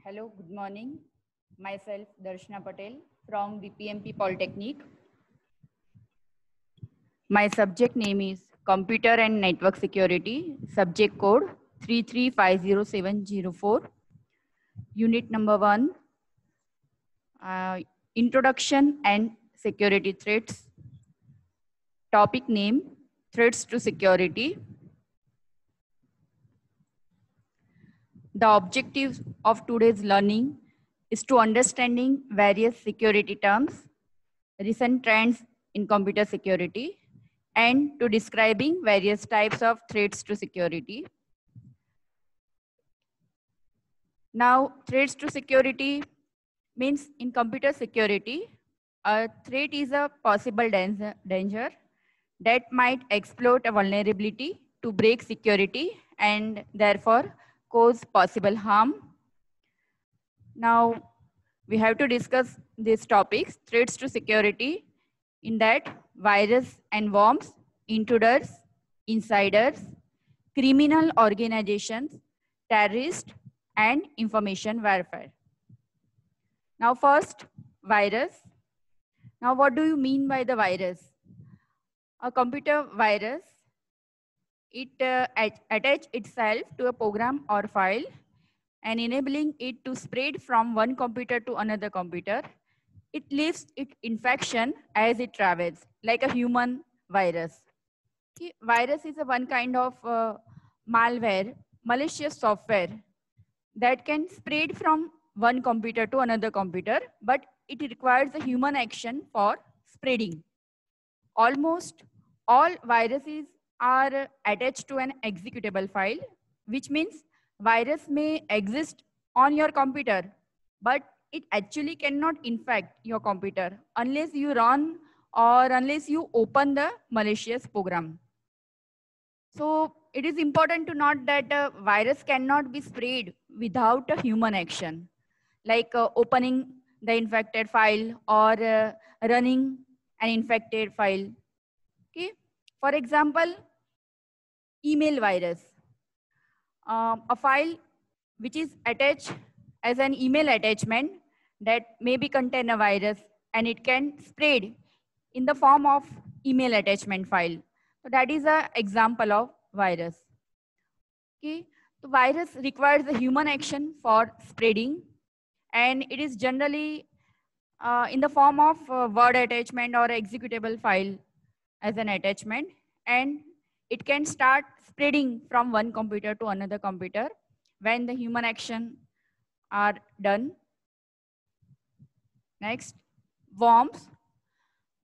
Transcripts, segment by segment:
Hello, good morning. Myself Darshana Patel from VPMP Polytechnic. My subject name is Computer and Network Security, subject code 3350704. Unit number 1, Introduction and Security Threats. Topic name, Threats to Security. The objective of today's learning is to understanding various security terms, recent trends in computer security, and to describing various types of threats to security. Now, threats to security means in computer security, a threat is a possible danger that might exploit a vulnerability to break security and therefore cause possible harm. Now, we have to discuss these topics, threats to security, in that virus and worms, intruders, insiders, criminal organizations, terrorists, and information warfare. Now first, virus. Now what do you mean by the virus? A computer virus, it attaches itself to a program or file and enabling it to spread from one computer to another computer. It leaves its infection as it travels, like a human virus. Okay. Virus is a one kind of malware, malicious software that can spread from one computer to another computer, but it requires a human action for spreading. Almost all viruses are attached to an executable file, which means virus may exist on your computer, but it actually cannot infect your computer unless you run or unless you open the malicious program. So it is important to note that a virus cannot be spread without a human action, like opening the infected file or running an infected file. Okay. For example, email virus, a file which is attached as an email attachment that maybe contain a virus and it can spread in the form of email attachment file. So that is an example of virus. Okay. The virus requires a human action for spreading, and it is generally in the form of word attachment or executable file as an attachment, and it can start spreading from one computer to another computer when the human action are done. Next, worms.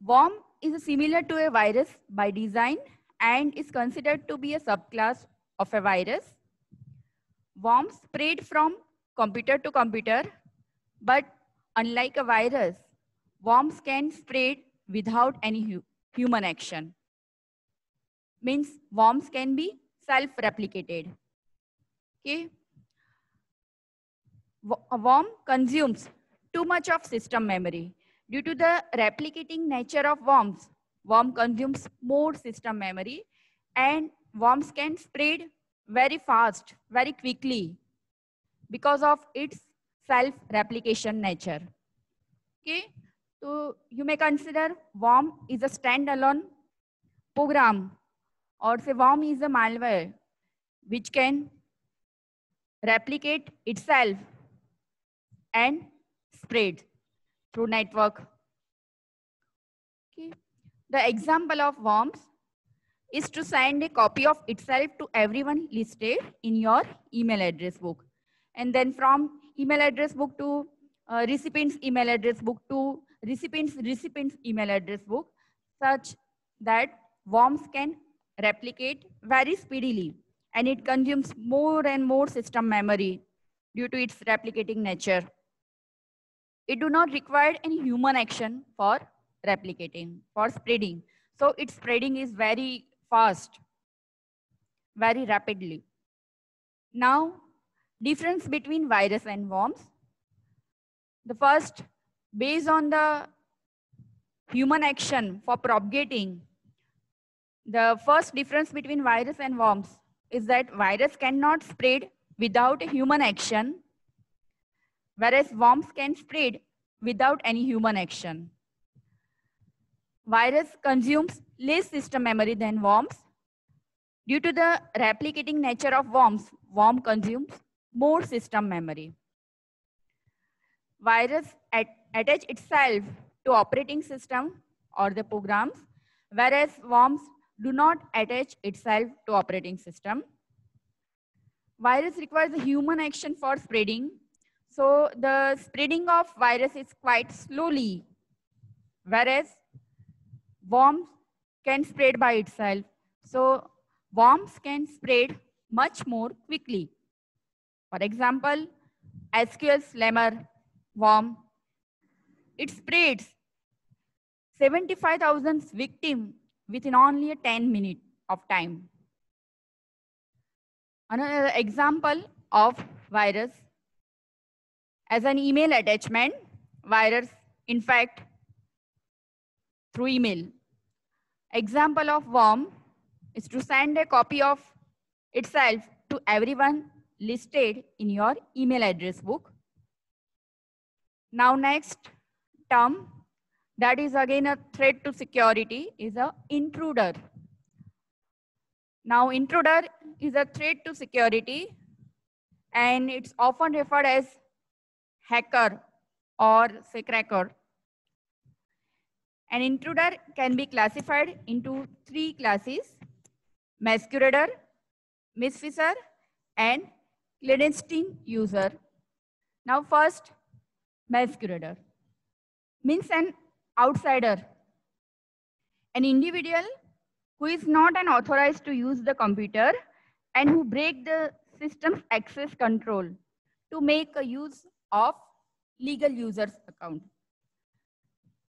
Worm is similar to a virus by design and is considered to be a subclass of a virus. Worms spread from computer to computer, but unlike a virus, worms can spread without any human action. Means worms can be self-replicated. Okay. A worm consumes too much of system memory. Due to the replicating nature of worms, worm consumes more system memory, and worms can spread very fast, very quickly because of its self-replication nature. Okay, so you may consider worm is a standalone program, or say worm is a malware which can replicate itself and spread through network. Okay. The example of worms is to send a copy of itself to everyone listed in your email address book. And then from email address book to recipient's email address book to recipient's email address book, such that worms can replicate very speedily, and it consumes more and more system memory due to its replicating nature. It do not require any human action for replicating, for spreading. So its spreading is very fast, very rapidly. Now, difference between virus and worms. The first, based on the human action for propagating, the first difference between virus and worms is that virus cannot spread without a human action, whereas worms can spread without any human action. Virus consumes less system memory than worms. Due to the replicating nature of worms, worm consumes more system memory. Virus attach itself to operating system or the programs, whereas worms do not attach itself to operating system. Virus requires a human action for spreading. So the spreading of virus is quite slowly, whereas worms can spread by itself. So worms can spread much more quickly. For example, SQL Slammer worm, it spreads 75,000 victims within only 10 minutes of time. Another example of virus, as an email attachment, virus infect through email. Example of worm is to send a copy of itself to everyone listed in your email address book. Now next term, that is again a threat to security, is an intruder. Now intruder is a threat to security, and it's often referred as hacker or say cracker. An intruder can be classified into 3 classes: masquerader, misfisher, and clandestine user. Now first, masquerader means an outsider, an individual who is not an authorized to use the computer and who break the system's access control to make a use of legal user's account.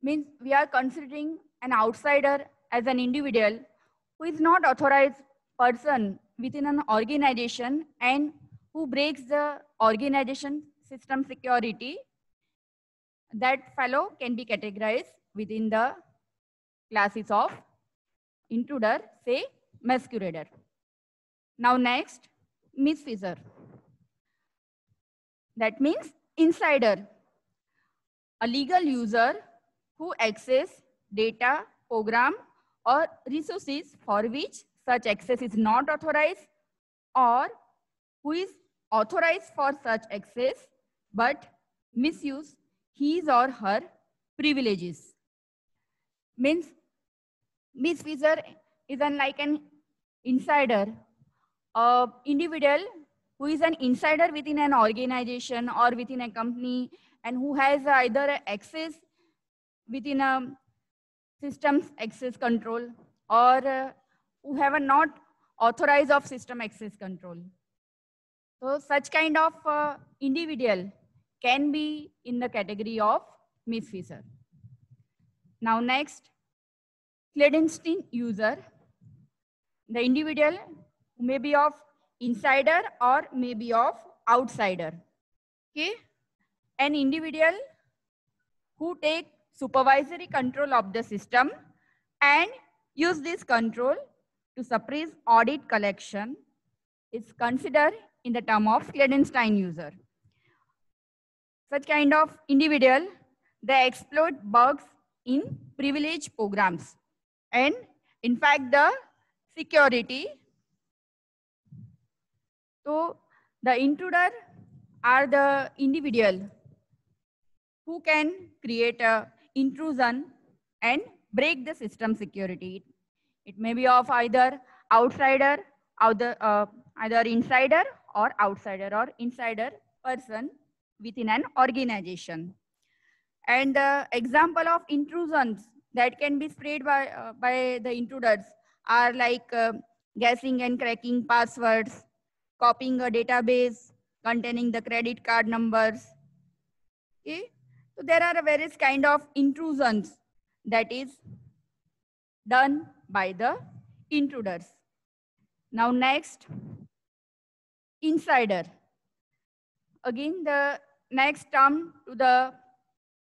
Means we are considering an outsider as an individual who is not authorized person within an organization and who breaks the organization system security. That fellow can be categorized within the classes of intruder, say masquerader. Now next, misfisher. That means insider, a legal user who access data, program, or resources for which such access is not authorized, or who is authorized for such access but misuse his or her privileges. Means misfisher is like an insider, an individual who is an insider within an organization or within a company and who has either access within a system's access control or who have a not authorized of system access control. So such kind of individual can be in the category of misfisher. Now next, clandestine user, the individual may be of insider or may be of outsider. Okay, an individual who take supervisory control of the system and use this control to suppress audit collection is considered in the term of clandestine user. Such kind of individual, they exploit bugs in privileged programs and in fact the security. So the intruder are the individual who can create a intrusion and break the system security. It may be of either outsider, either insider or outsider or insider person within an organization. And the example of intrusions that can be spread by the intruders are like guessing and cracking passwords, copying a database containing the credit card numbers. Okay? So there are various kind of intrusions that is done by the intruders. Now next, insider. Again, the next term to the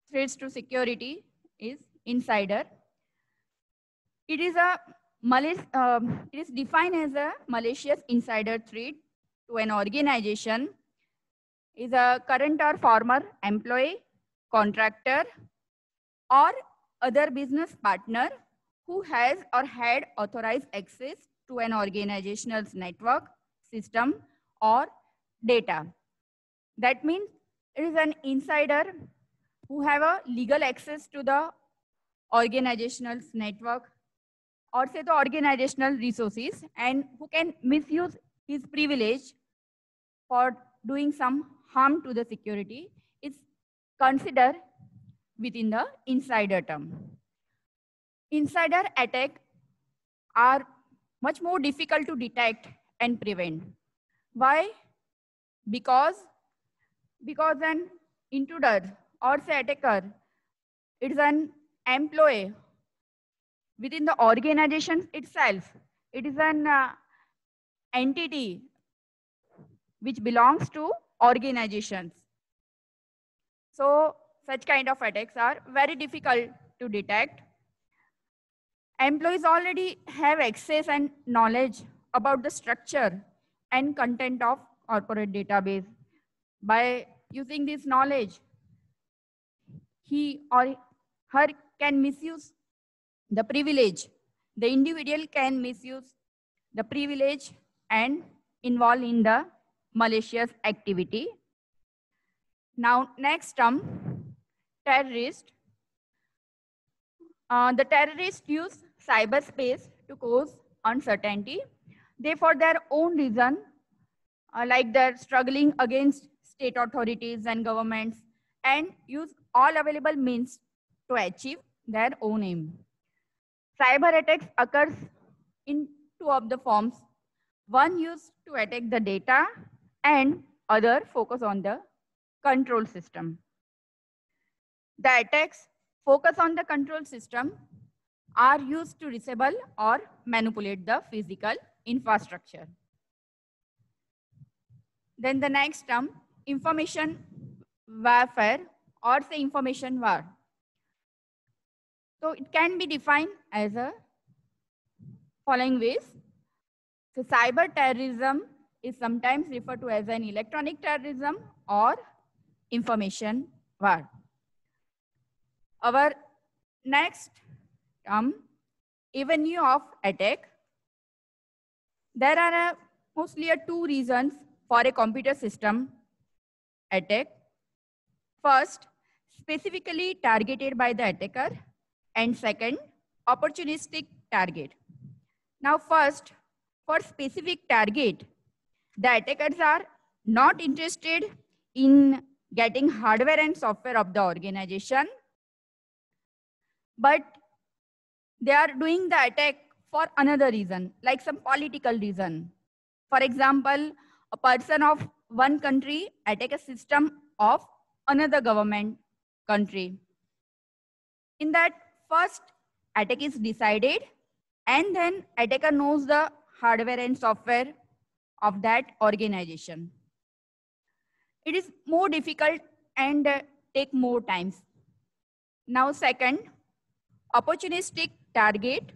threats to security is insider. It is it is defined as a malicious insider threat to an organization is a current or former employee, contractor, or other business partner who has or had authorized access to an organization's network, system, or data. That means it is an insider who have a legal access to the organizational network or say the organizational resources and who can misuse his privilege for doing some harm to the security is considered within the insider term. Insider attack are much more difficult to detect and prevent. Why? Because an intruder or say attacker, it is an employee within the organization itself. It is an entity which belongs to organizations. So such kind of attacks are very difficult to detect. Employees already have access and knowledge about the structure and content of corporate database. By using this knowledge, he or her can misuse the privilege. The individual can misuse the privilege and involve in the malicious activity. Now, next term, terrorist. The terrorists use cyberspace to cause uncertainty. They, for their own reason, like they're struggling against state authorities and governments, and use all available means to achieve their own aim. Cyber attacks occurs in two of the forms. One used to attack the data and other focus on the control system. The attacks focus on the control system are used to disable or manipulate the physical infrastructure. Then the next term, information warfare or say information war. So it can be defined as a following ways. So cyber terrorism is sometimes referred to as an electronic terrorism or information war. Our next term, avenue of attack. There are mostly two reasons for a computer system attack. First, specifically targeted by the attacker, and second, opportunistic target. Now first, for specific target, the attackers are not interested in getting hardware and software of the organization, but they are doing the attack for another reason, like some political reason. For example, a person of one country attack a system of another government country. In that, first attack is decided and then attacker knows the hardware and software of that organization. It is more difficult and take more times. Now second, opportunistic target.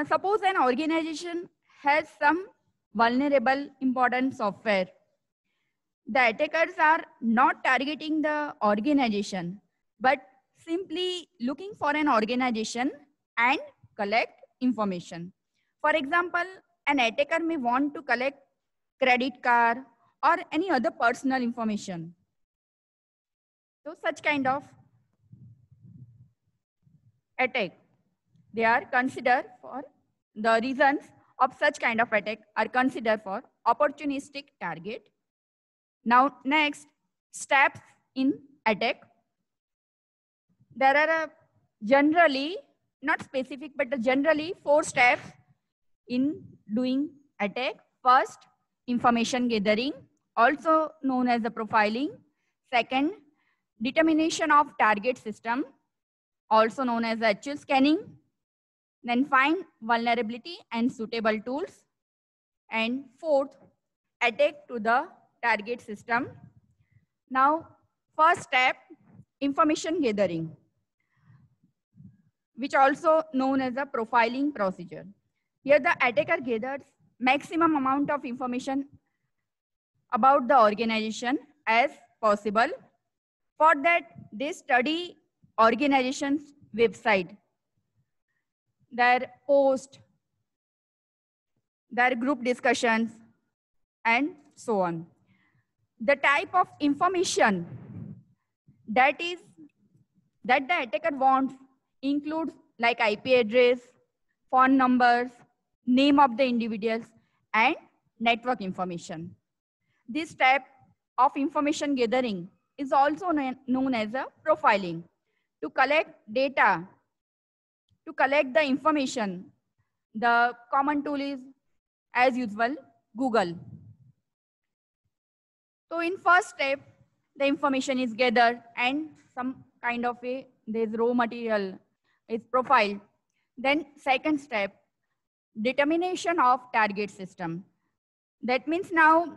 Suppose an organization has some vulnerable important software. The attackers are not targeting the organization, but simply looking for an organization and collect information. For example, an attacker may want to collect credit card or any other personal information. So such kind of attack, they are considered for the reasons of such kind of attack are considered for opportunistic target. Now next, steps in attack. There are generally, not specific, but generally 4 steps in doing attack. First, information gathering, also known as the profiling. Second, determination of target system, also known as actual scanning. Then find vulnerability and suitable tools. And fourth, attack to the target system. Now, first step, information gathering, which also known as a profiling procedure. Here the attacker gathers maximum amount of information about the organization as possible. For that, they study organization's website, their post, their group discussions, and so on. The type of information that the attacker wants includes like IP address, phone numbers, name of the individuals, and network information. This type of information gathering is also known as a profiling. To collect data, to collect the information, the common tool is, as usual, Google. So in first step, the information is gathered and some kind of there's raw material is profiled. Then second step, determination of target system. That means now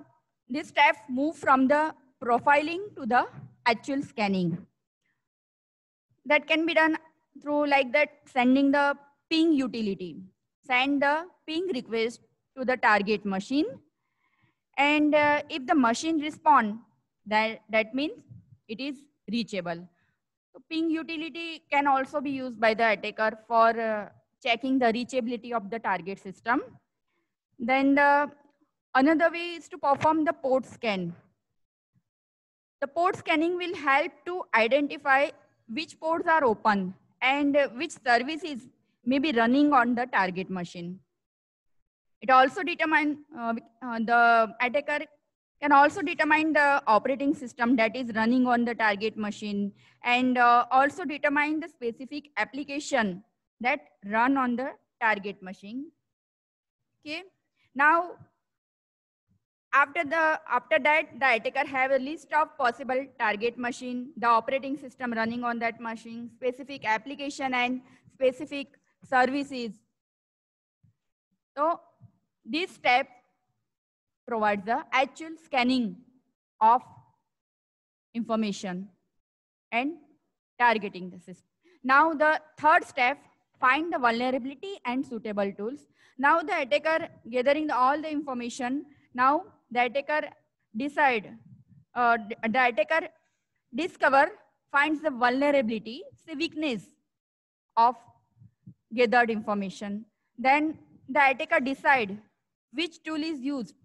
this step move from the profiling to the actual scanning. That can be done through like that, sending the ping utility. Send the ping request to the target machine. And if the machine responds, that means it is reachable. So ping utility can also be used by the attacker for checking the reachability of the target system. Then another way is to perform the port scan. The port scanning will help to identify which ports are open and which services may be running on the target machine. It also determines, the attacker can also determine the operating system that is running on the target machine, and also determine the specific application that run on the target machine. Okay. Now, after that, the attacker have a list of possible target machine, the operating system running on that machine, specific application and specific services. So this step provides the actual scanning of information and targeting the system. Now the third step, find the vulnerability and suitable tools. Now the attacker gathering all the information. Now the attacker finds the vulnerability, the weakness of gathered information. Then the attacker decide which tool is used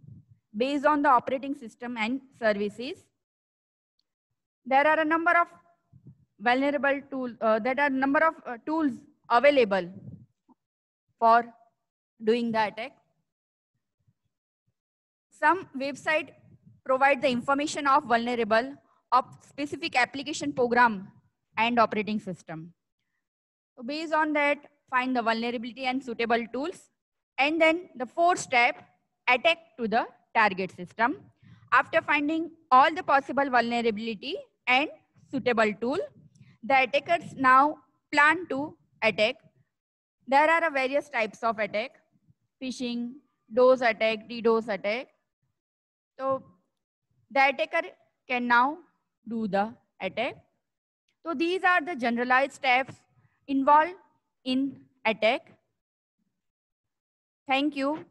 based on the operating system and services. There are a number of vulnerable tools, tools available for doing the attack. Some website provide the information of vulnerable of specific application program and operating system. So based on that, find the vulnerability and suitable tools. And then the fourth step, attack to the target system. After finding all the possible vulnerability and suitable tool, the attackers now plan to attack. There are various types of attack: phishing, DOS attack, DDoS attack. So the attacker can now do the attack. So these are the generalized steps involved in attack. Thank you.